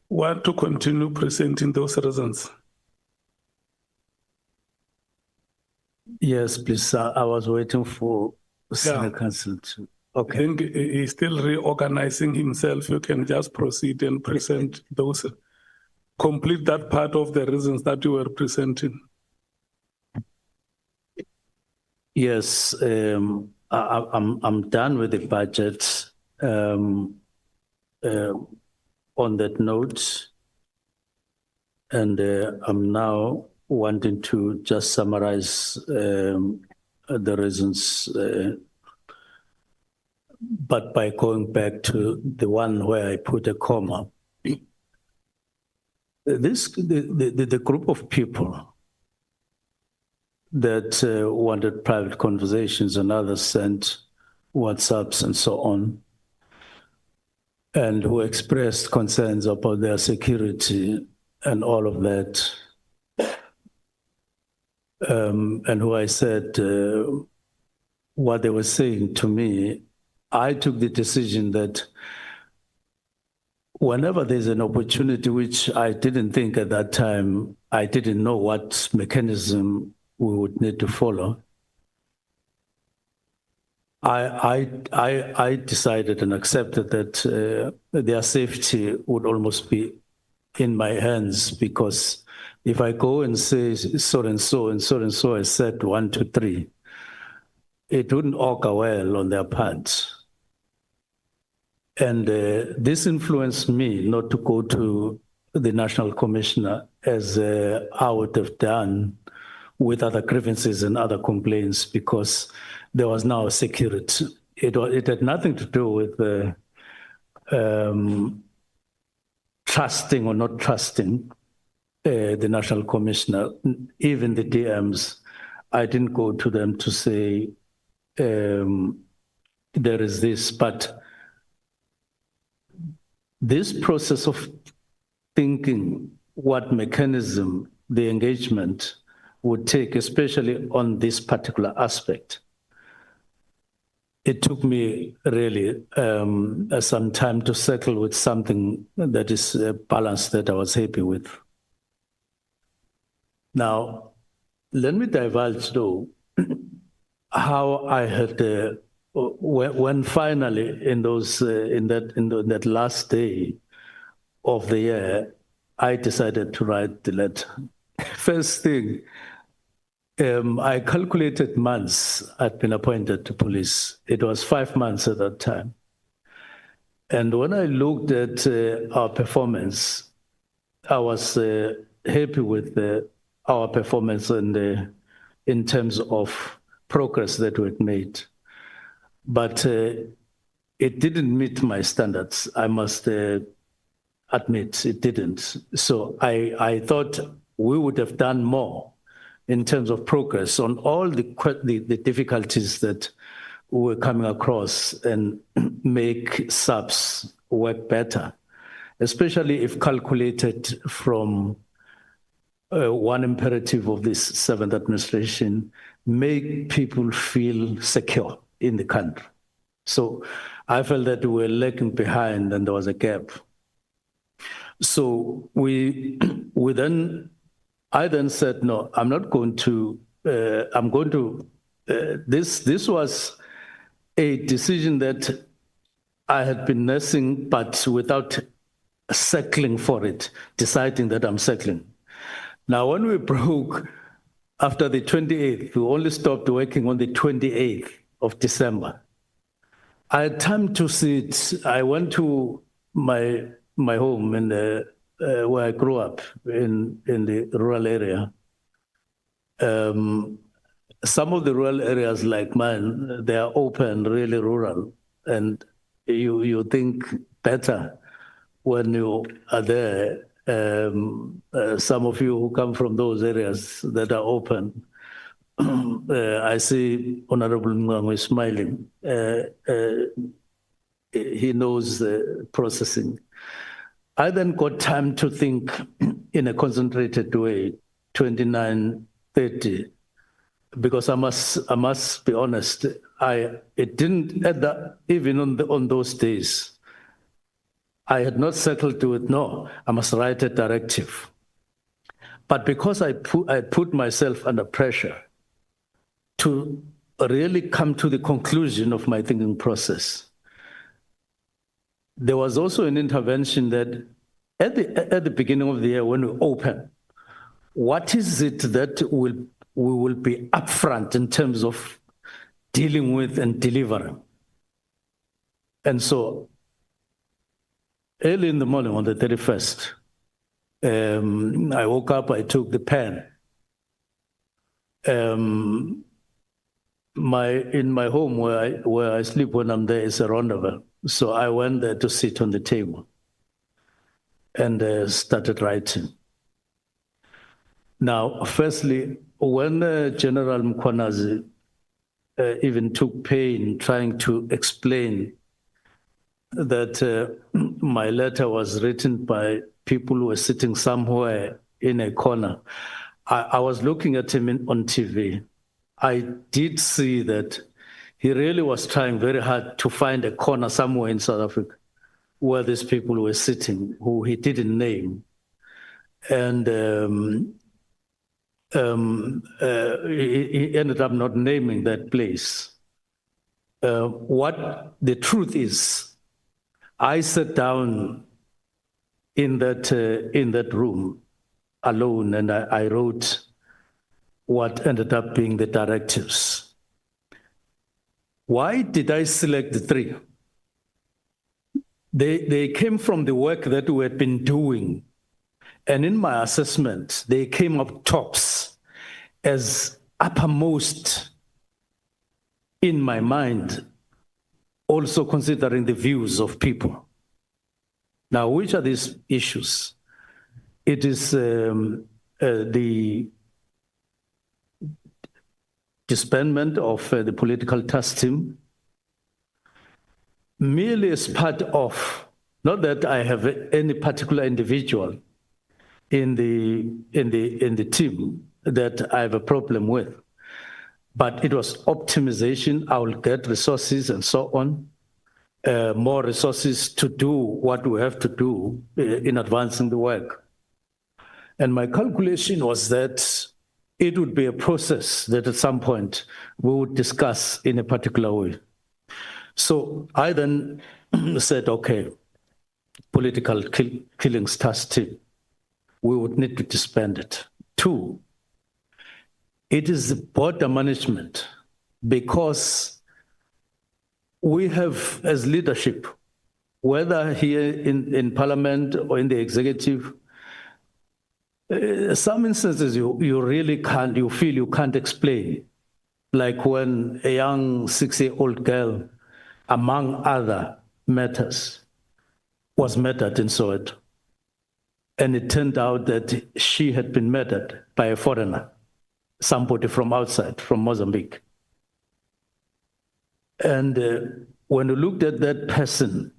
want to continue presenting those reasons? Yes, please, sir. I was waiting for Senior Counsel to. Okay. I think he's still reorganizing himself. You can just proceed and present those, complete that part of the reasons that you were presenting. Yes, I'm done with the budget. On that note, and I'm now wanting to just summarize the reasons, but by going back to the one where I put a comma. The group of people that wanted private conversations and others sent WhatsApps and so on, and who expressed concerns about their security and all of that, and who I said what they were saying to me, I took the decision that whenever there's an opportunity, which I didn't think at that time, I didn't know what mechanism we would need to follow, I decided and accepted that their safety would almost be in my hands, because if I go and say so and so and so and so I said 1, 2, 3, it wouldn't augur well on their part. And this influenced me not to go to the National Commissioner as I would have done with other grievances and other complaints, because there was now security. It had nothing to do with trusting or not trusting the National Commissioner. Even the DMs, I didn't go to them to say there is this, but this process of thinking what mechanism the engagement would take, especially on this particular aspect, it took me really some time to settle with something that is balanced, that I was happy with. Now, let me divulge though how I had when finally in that last day of the year, I decided to write the letter. First thing, I calculated months I'd been appointed to police. It was 5 months at that time. And when I looked at our performance, I was happy with our performance in terms of progress that we'd made. But it didn't meet my standards, I must admit, it didn't. So I thought we would have done more in terms of progress on all the difficulties that we were coming across, and make subs work better, especially if calculated from one imperative of this 7th administration, make people feel secure in the country. So I felt that we were lagging behind and there was a gap. So I then said, no, I'm not going to, this was a decision that I had been nursing, but without settling for it, deciding that I'm settling. Now, when we broke after the 28th, we only stopped working on the 28th of December. I had time to sit. I went to my home in where I grew up in the rural area. Some of the rural areas like mine, they are open, really rural, and you think better when you are there. Some of you who come from those areas that are open, I see Honorable Mngangwe smiling. He knows the processing. I then got time to think in a concentrated way, 29, 30, because I must be honest, it didn't, even on those days, I had not settled to it. No, I must write a directive. But because I put myself under pressure to really come to the conclusion of my thinking process, there was also an intervention that at the beginning of the year when we open, what is it that we will be upfront in terms of dealing with and delivering? And so early in the morning on the 31st, I woke up, I took the pen. In my home where I sleep when I'm there is a rendezvous. So I went there to sit on the table and started writing. Now, firstly, when General Mkhwanazi even took pain trying to explain that my letter was written by people who were sitting somewhere in a corner, I was looking at him on TV. I did see that he really was trying very hard to find a corner somewhere in South Africa where these people were sitting, who he didn't name. And he ended up not naming that place. What the truth is, I sat down in that room alone, and I wrote what ended up being the directives. Why did I select the three? They came from the work that we had been doing. And in my assessment, they came up tops as uppermost in my mind, also considering the views of people. Now, which are these issues? It is the disbandment of the political task team, merely as part of, not that I have any particular individual in the team that I have a problem with, but it was optimization. I will get resources and so on, more resources to do what we have to do in advancing the work. And my calculation was that it would be a process that at some point we would discuss in a particular way. So I then said, okay, political killings task team, we would need to disband it. 2, it is border management, because we have, as leadership, whether here in Parliament or in the executive, some instances you really can't, you feel you can't explain. Like when a young 6-year-old girl, among other matters, was murdered in Soweto. And it turned out that she had been murdered by a foreigner, somebody from outside, from Mozambique. And when you looked at that person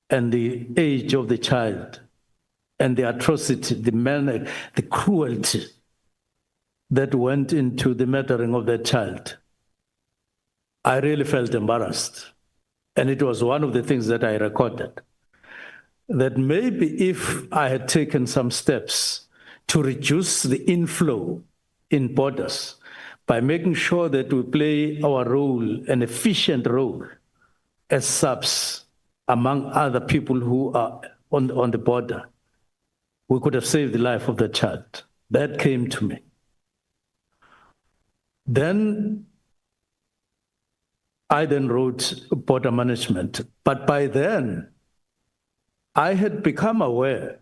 and the age of the child and the atrocity, the manner, the cruelty that went into the murdering of that child, I really felt embarrassed. And it was one of the things that I recorded, that maybe if I had taken some steps to reduce the inflow in borders by making sure that we play our role, an efficient role as subs among other people who are on the border, we could have saved the life of the child. That came to me. Then I then wrote border management. But by then, I had become aware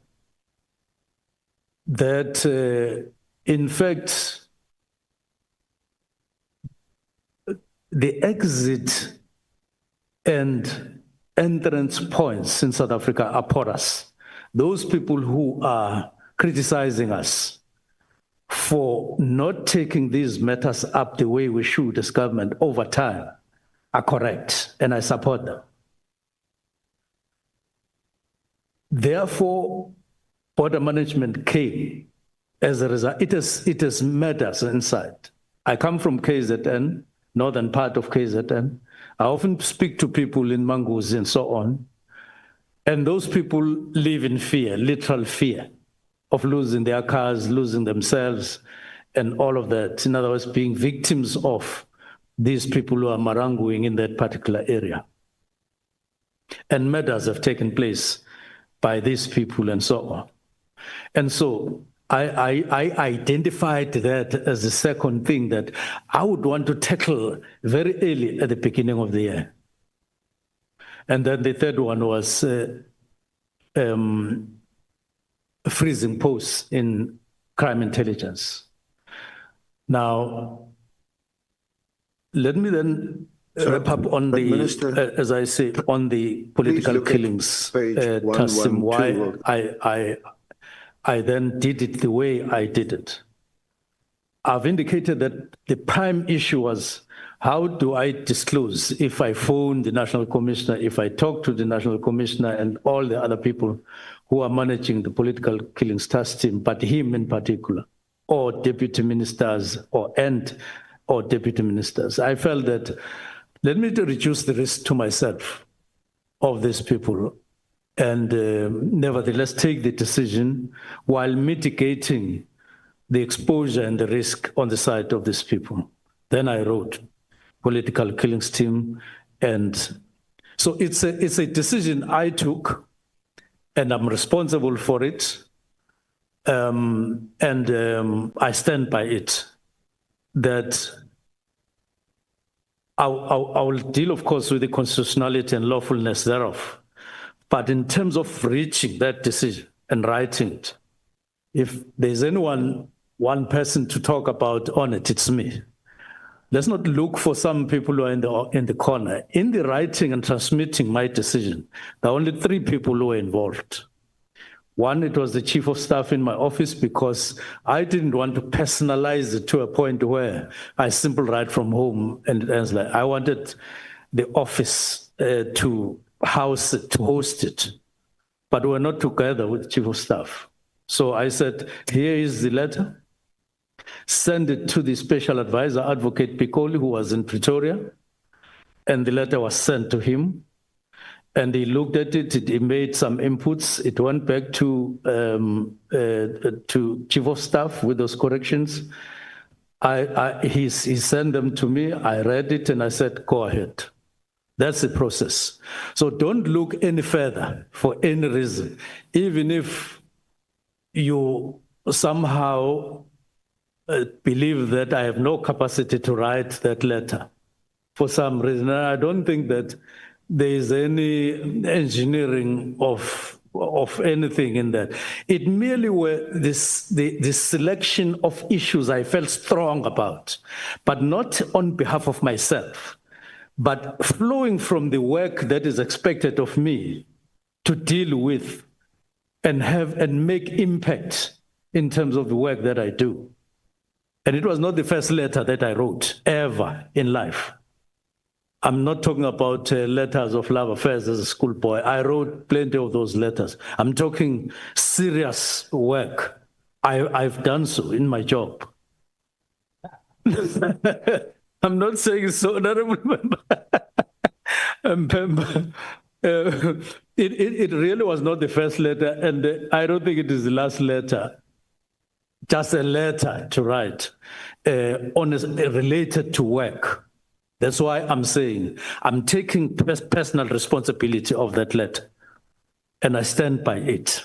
that, in fact, the exit and entrance points in South Africa are porous. Those people who are criticizing us for not taking these matters up the way we should as government over time are correct, and I support them. Therefore, border management came as a result. It has matters inside. I come from KZN, northern part of KZN. I often speak to people in Manguzi and so on. And those people live in fear, literal fear of losing their cars, losing themselves, and all of that. In other words, being victims of these people who are maranguing in that particular area. And murders have taken place by these people and so on. And so I identified that as the second thing that I would want to tackle very early at the beginning of the year. And then the third one was freezing posts in crime intelligence. Now, let me then wrap up on the, Minister, as I say, on the political look at killings, page Tassim, why 112. I then did it the way I did it. I've indicated that the prime issue was, how do I disclose if I phone the National Commissioner, if I talk to the National Commissioner and all the other people who are managing the political killings task team, but him in particular, or deputy ministers or deputy ministers. I felt that let me reduce the risk to myself of these people and nevertheless take the decision while mitigating the exposure and the risk on the side of these people. Then I wrote political killings team. And so it's a decision I took and I'm responsible for it. I stand by it, that I will deal, of course, with the constitutionality and lawfulness thereof. But in terms of reaching that decision and writing it, if there's one person to talk about on it, it's me. Let's not look for some people who are in the corner. In the writing and transmitting my decision, there are only 3 people who were involved. One, it was the chief of staff in my office, because I didn't want to personalize it to a point where I simply write from home and like I wanted the office to host it, but we're not together with chief of staff. So I said, here is the letter. Send it to the special advisor, Advocate Piccoli, who was in Pretoria, and the letter was sent to him. And he looked at it, he made some inputs. It went back to chief of staff with those corrections. He sent them to me, I read it, and I said, go ahead. That's the process. So don't look any further for any reason, even if you somehow believe that I have no capacity to write that letter for some reason. I don't think that there is any engineering of anything in that. It merely were the selection of issues I felt strong about, but not on behalf of myself, but flowing from the work that is expected of me to deal with and make impact in terms of the work that I do. And it was not the first letter that I wrote ever in life. I'm not talking about letters of love affairs as a schoolboy. I wrote plenty of those letters. I'm talking serious work. I've done so in my job. I'm not saying so, honorable member. It really was not the first letter, and I don't think it is the last letter. Just a letter to write related to work. That's why I'm saying I'm taking personal responsibility of that letter, and I stand by it.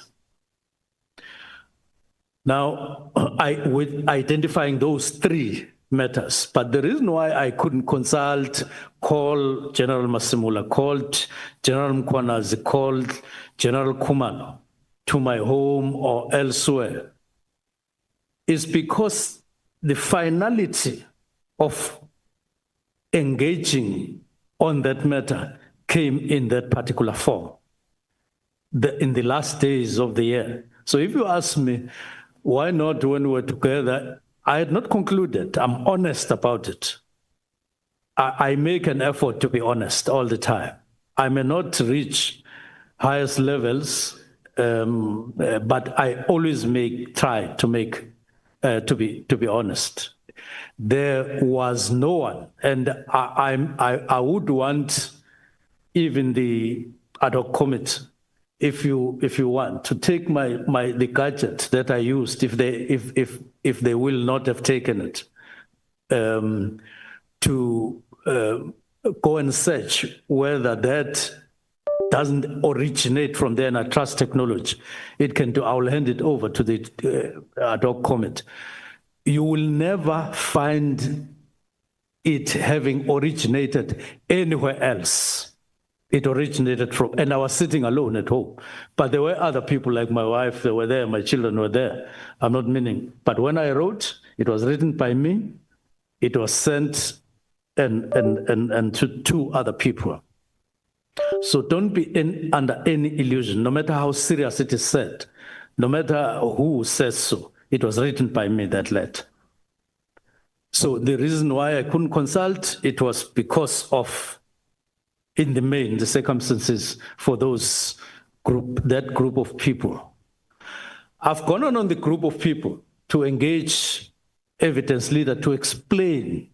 Now, with identifying those 3 matters, but the reason why I couldn't call General Masimula, called General Mkwanazi, called General Kumalo to my home or elsewhere is because the finality of engaging on that matter came in that particular form in the last days of the year. So if you ask me, why not when we were together, I had not concluded. I'm honest about it. I make an effort to be honest all the time. I may not reach highest levels, but I always try to be honest. There was no one, and I would want even the ad hoc committee if you want to take the gadget that I used, if they will not have taken it, to go and search whether that doesn't originate from there and I trust technology, it can do. I will hand it over to the ad hoc committee. You will never find it having originated anywhere else. It originated from, and I was sitting alone at home, but there were other people like my wife, they were there, my children were there. I'm not meaning, but when I wrote, it was written by me, it was sent and to two other people. So don't be under any illusion, no matter how serious it is said, no matter who says so, it was written by me, that letter. So the reason why I couldn't consult, it was because of, in the main, the circumstances for that group of people. I've gone on the group of people to engage evidence leader to explain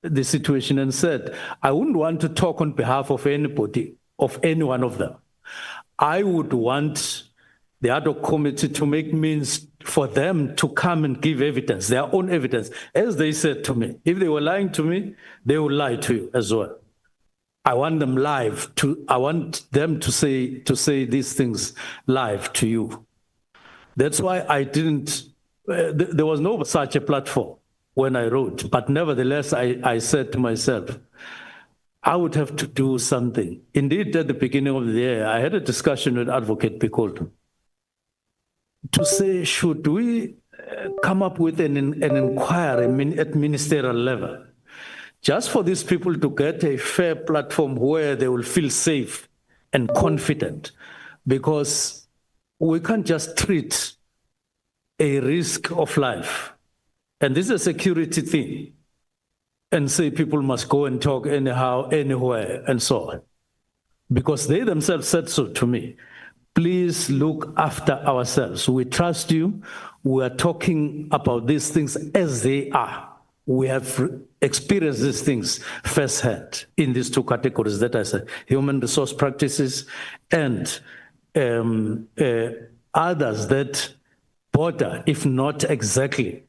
the situation and said, I wouldn't want to talk on behalf of anybody, of any one of them. I would want the ad hoc committee to make means for them to come and give evidence, their own evidence. As they said to me, if they were lying to me, they will lie to you as well. I want them I want them to say these things live to you. That's why I didn't, there was no such a platform when I wrote, but nevertheless, I said to myself, I would have to do something. Indeed, at the beginning of the year, I had a discussion with Advocate Picolto to say, should we come up with an inquiry at ministerial level, just for these people to get a fair platform where they will feel safe and confident, because we can't just treat a risk of life, and this is a security thing, and say people must go and talk anyhow, anywhere, and so on. Because they themselves said so to me. Please look after ourselves. We trust you. We are talking about these things as they are. We have experienced these things firsthand in these two categories that I said, human resource practices and others that border, if not exactly,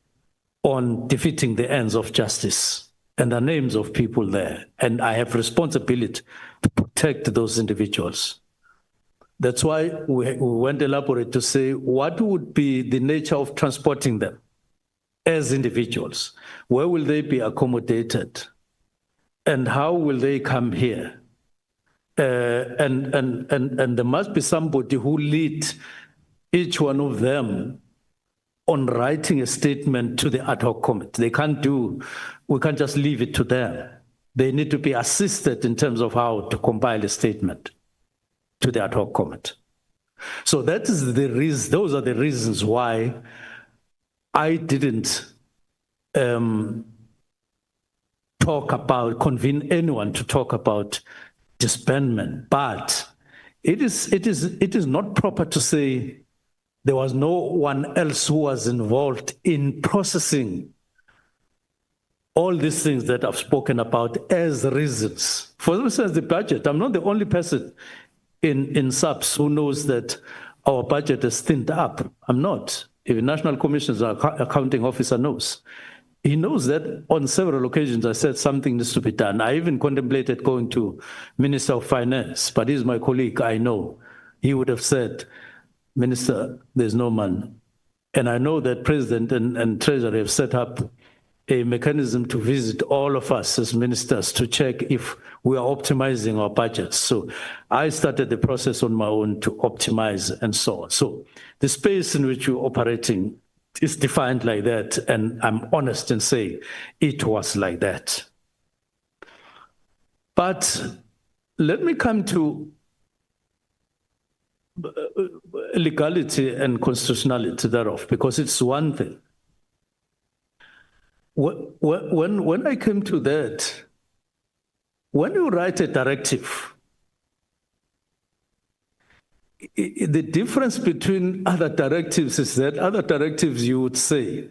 on defeating the ends of justice. And the names of people there. And I have responsibility to protect those individuals. That's why we went elaborate to say what would be the nature of transporting them as individuals? Where will they be accommodated? And how will they come here? And there must be somebody who lead each one of them on writing a statement to the ad hoc committee. We can't just leave it to them. They need to be assisted in terms of how to compile a statement to the ad hoc committee. So that is the reason, those are the reasons why I didn't convene anyone to talk about disbandment. But it is not proper to say there was no one else who was involved in processing all these things that I've spoken about as reasons. For instance, the budget. I'm not the only person in SAPS who knows that our budget is thinned up. I'm not. Even National Commission's accounting officer knows. He knows that on several occasions I said something needs to be done. I even contemplated going to Minister of Finance, but he's my colleague, I know. He would have said, Minister, there's no money. And I know that President and Treasury have set up a mechanism to visit all of us as ministers to check if we are optimizing our budgets. So I started the process on my own to optimize and so on. So the space in which we're operating is defined like that, and I'm honest in saying it was like that. But let me come to legality and constitutionality thereof, because it's one thing. When I came to that, when you write a directive, the difference between other directives is that other directives you would say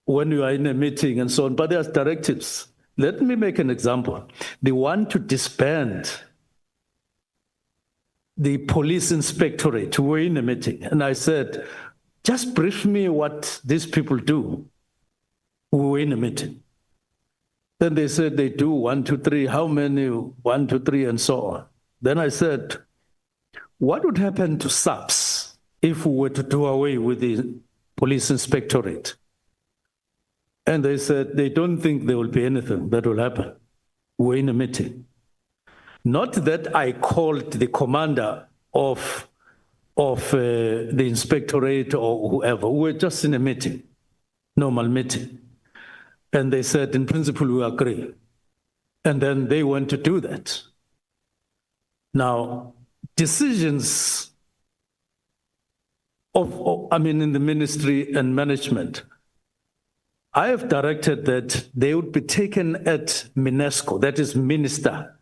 when you are in a meeting and so on, but there's directives. Let me make an example. The one to disband the police inspectorate. We were in a meeting, and I said, just brief me what these people do. We were in a meeting. Then they said they do 1, 2, 3, how many, 1, 2, 3, and so on. Then I said, what would happen to SAPS if we were to do away with the police inspectorate? And they said they don't think there will be anything that will happen. We're in a meeting. Not that I called the commander of the inspectorate or whoever. We're just in a meeting, normal meeting. And they said, in principle, we agree. And then they went to do that. Now, decisions in the ministry and management, I have directed that they would be taken at MINESCO, that is minister,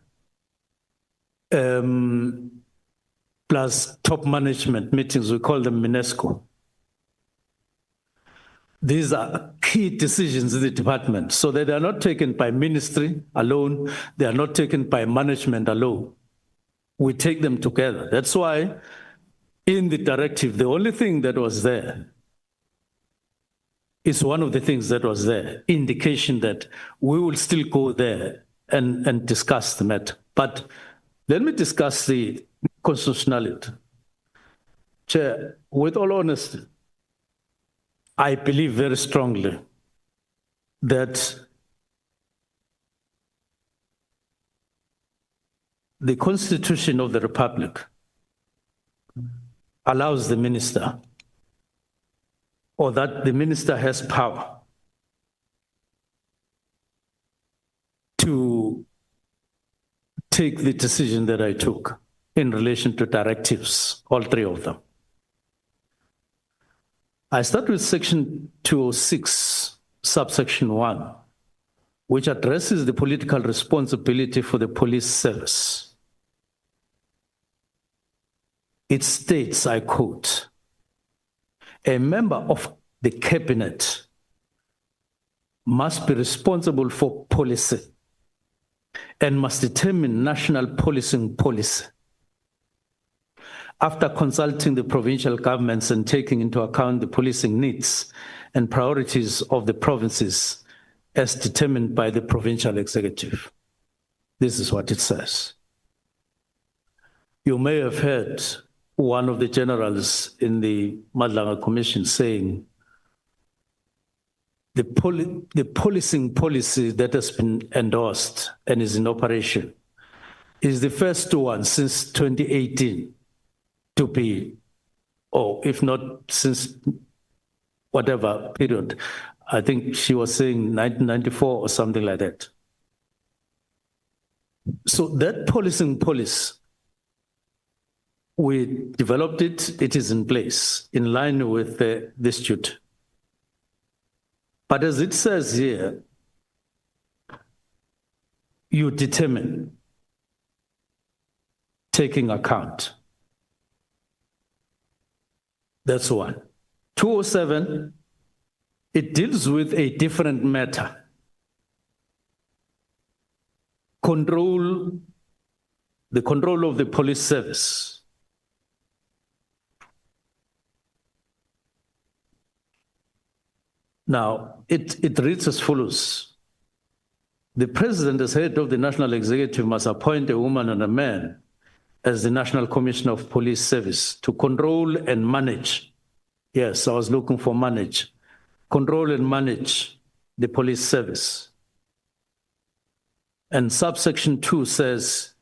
plus top management meetings, we call them MINESCO. These are key decisions in the department, so that they are not taken by ministry alone, they are not taken by management alone. We take them together. That's why in the directive, the only thing that was there is one of the things that was there, indication that we will still go there and discuss the matter. But let me discuss the constitutionality. Chair, with all honesty, I believe very strongly that the Constitution of the Republic allows the minister, or that the minister has power to take the decision that I took in relation to directives, all three of them. I start with section 206, subsection 1, which addresses the political responsibility for the police service. It states, I quote, a member of the cabinet must be responsible for policy and must determine national policing policy after consulting the provincial governments and taking into account the policing needs and priorities of the provinces as determined by the provincial executive. This is what it says. You may have heard one of the generals in the Madlanga Commission saying, the policing policy that has been endorsed and is in operation is the first one since 2018 to be, or if not since whatever period, I think she was saying 1994 or something like that. So that policing policy, we developed it, it is in place, in line with the statute. But as it says here, you determine, taking account. That's one. 207, it deals with a different matter. The control of the police service. Now, it reads as follows. The president, as head of the national executive, must appoint a woman and a man as the National Commissioner of Police Service to control and manage. Yes, I was looking for manage. Control and manage the police service. And subsection 2 says,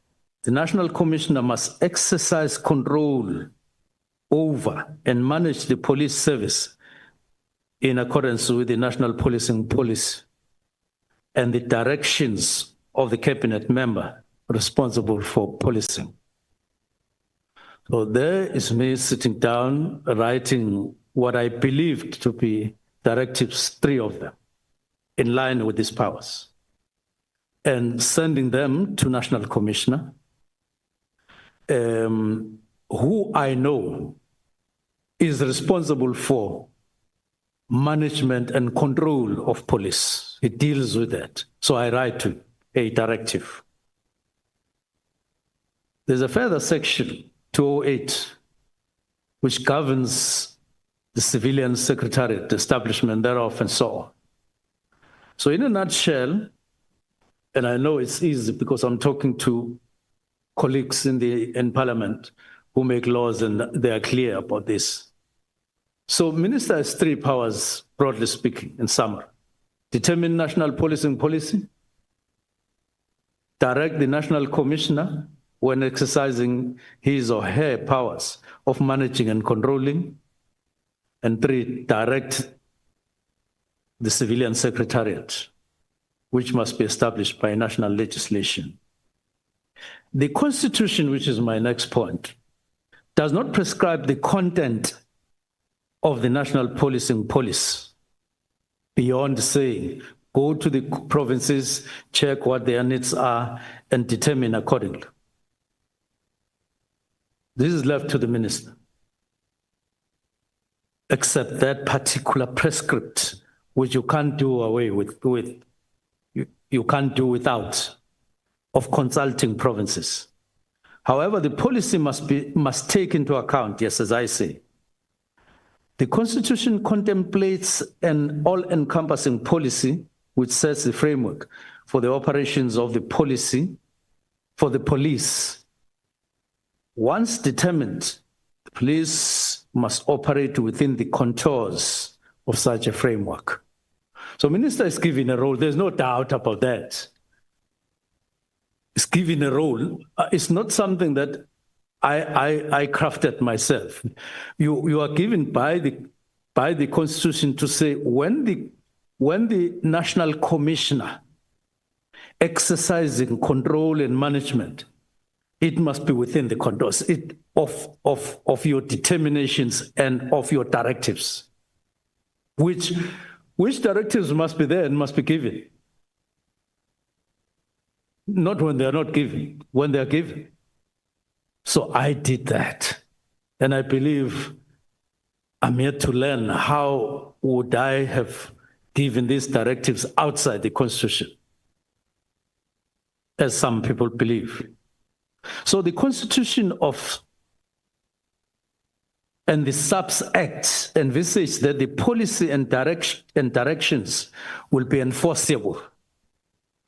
the National Commissioner must exercise control over and manage the police service in accordance with the national policing policy and the directions of the cabinet member responsible for policing. So there is me sitting down, writing what I believed to be directives, 3 of them, in line with these powers, and sending them to National Commissioner, who I know is responsible for management and control of police. It deals with that. So I write to a directive. There's a further section, 208, which governs the civilian secretariat, the establishment thereof, and so on. So in a nutshell, and I know it's easy because I'm talking to colleagues in Parliament who make laws and they are clear about this. So minister has three powers, broadly speaking, in summary. Determine national policing policy, direct the national commissioner when exercising his or her powers of managing and controlling, and three, direct the civilian secretariat, which must be established by national legislation. The Constitution, which is my next point, does not prescribe the content of the national policing policy beyond saying, go to the provinces, check what their needs are, and determine accordingly. This is left to the minister, except that particular prescript, which you can't do away with, you can't do without, of consulting provinces. However, the policy must take into account, yes, as I say, the Constitution contemplates an all-encompassing policy which sets the framework for the operations of the policy for the police. Once determined, the police must operate within the contours of such a framework. So minister is given a role, there's no doubt about that. Is given a role. It's not something that I crafted myself. You are given by the Constitution to say when the national commissioner exercising control and management, it must be within the contours of your determinations and of your directives. Which directives must be there and must be given? Not when they are not given, when they are given. So I did that. And I believe I'm here to learn how would I have given these directives outside the Constitution, as some people believe. So the Constitution and the SAPS Act envisage that the policy and directions will be enforceable.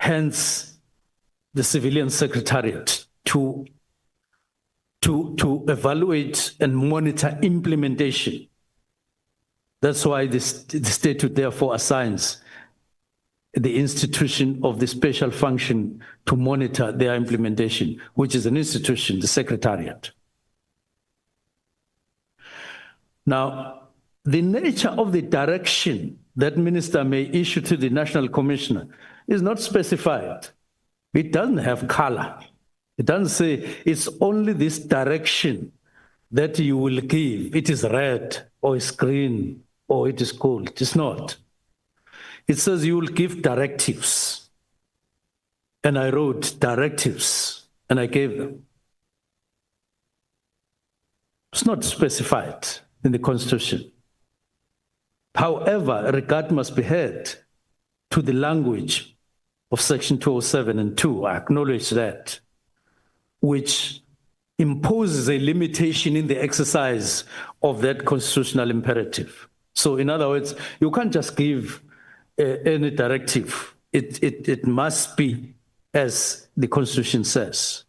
Hence, the civilian secretariat to evaluate and monitor implementation. That's why the statute therefore assigns the institution of the special function to monitor their implementation, which is an institution, the secretariat. Now, the nature of the direction that minister may issue to the national commissioner is not specified. It doesn't have color. It doesn't say it's only this direction that you will give. It is red or it's green or it is gold. It's not. It says you will give directives. And I wrote directives and I gave them. It's not specified in the Constitution. However, regard must be had to the language of Section 207 and 2. I acknowledge that, which imposes a limitation in the exercise of that constitutional imperative. So in other words, you can't just give any directive. It must be as the Constitution says.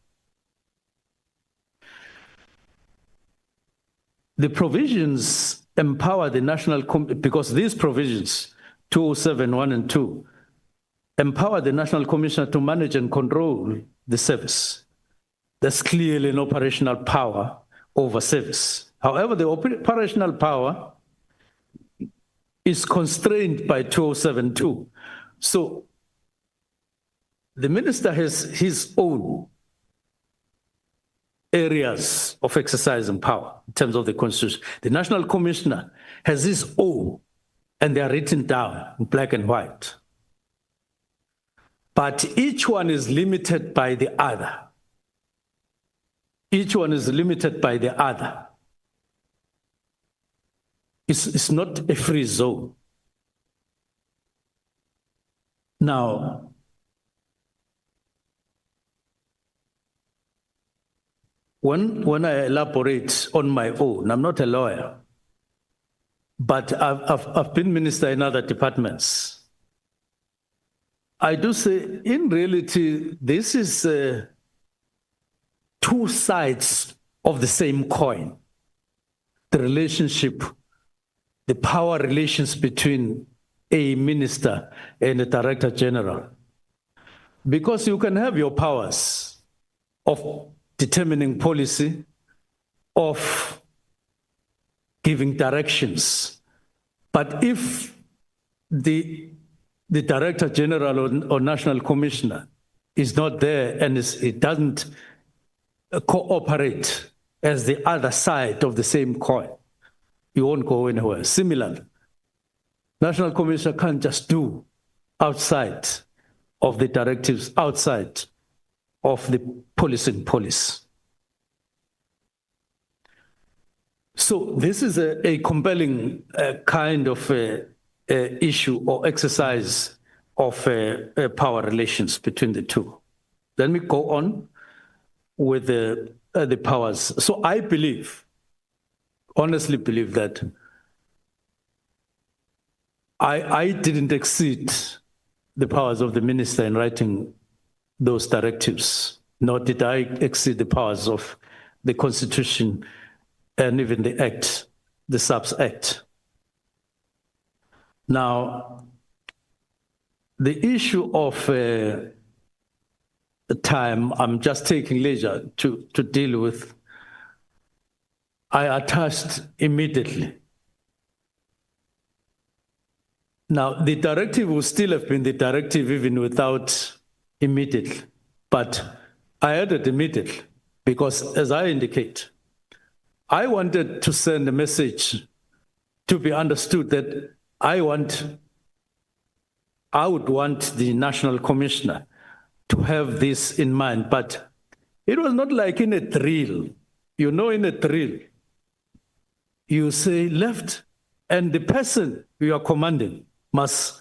The provisions empower the national, because these provisions, 207, 1 and 2, empower the national commissioner to manage and control the service. There's clearly an operational power over service. However, the operational power is constrained by 207(2). So the minister has his own areas of exercising power in terms of the Constitution. The national commissioner has his own, and they are written down in black and white. But each one is limited by the other. Each one is limited by the other. It's not a free zone. Now, when I elaborate on my own, I'm not a lawyer, but I've been minister in other departments. I do say, in reality, this is two sides of the same coin. The relationship, the power relations between a minister and a director general. Because you can have your powers of determining policy, of giving directions. But if the director general or national commissioner is not there and it doesn't cooperate as the other side of the same coin, you won't go anywhere. Similarly, national commissioner can't just do outside of the directives, outside of the policing police. So this is a compelling kind of issue or exercise of power relations between the two. Let me go on with the powers. So I believe, honestly believe that I didn't exceed the powers of the minister in writing those directives, nor did I exceed the powers of the Constitution and even the Act, the SAPS Act. Now, the issue of time, I'm just taking leisure to deal with. I attached immediately. Now, the directive would still have been the directive even without immediately, but I added immediately because, as I indicate, I wanted to send a message to be understood that I would want the national commissioner to have this in mind, but it was not like in a drill. You know, in a drill, you say left, and the person you are commanding must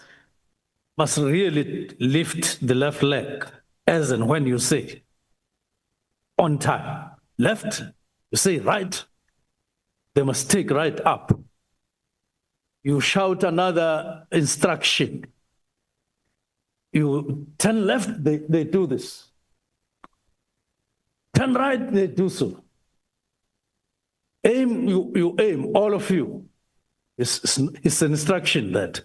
really lift the left leg, as and when you say on time. Left, you say right, they must take right up. You shout another instruction. You turn left, they do this. Turn right, they do so. Aim, you aim, all of you. It's an instruction that.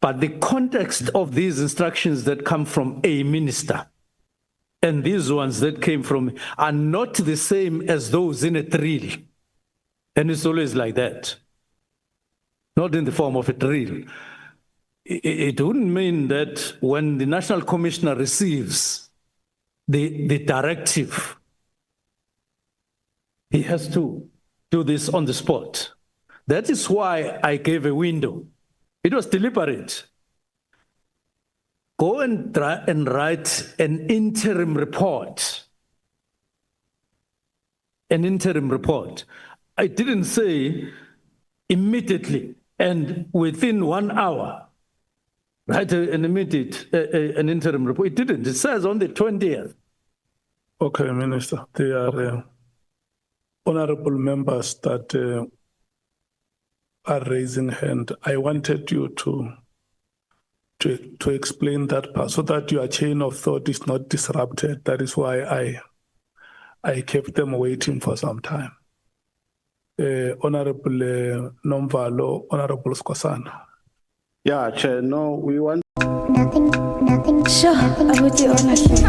But the context of these instructions that come from a minister and these ones that came from are not the same as those in a drill. And it's always like that. Not in the form of a drill. It wouldn't mean that when the national commissioner receives the directive, he has to do this on the spot. That is why I gave a window. It was deliberate. Go and try and write an interim report. An interim report. I didn't say immediately and within 1 hour. Write an interim report. It didn't. It says on the 20th. Okay, Minister. They are honorable members that are raising hand. I wanted you to explain that part so that your chain of thought is not disrupted. That is why I kept them waiting for some time. Honorable Nomvalo, Honorable Skosana. Yeah, Chair, no, we want... Nothing. Sure, I would do honestly.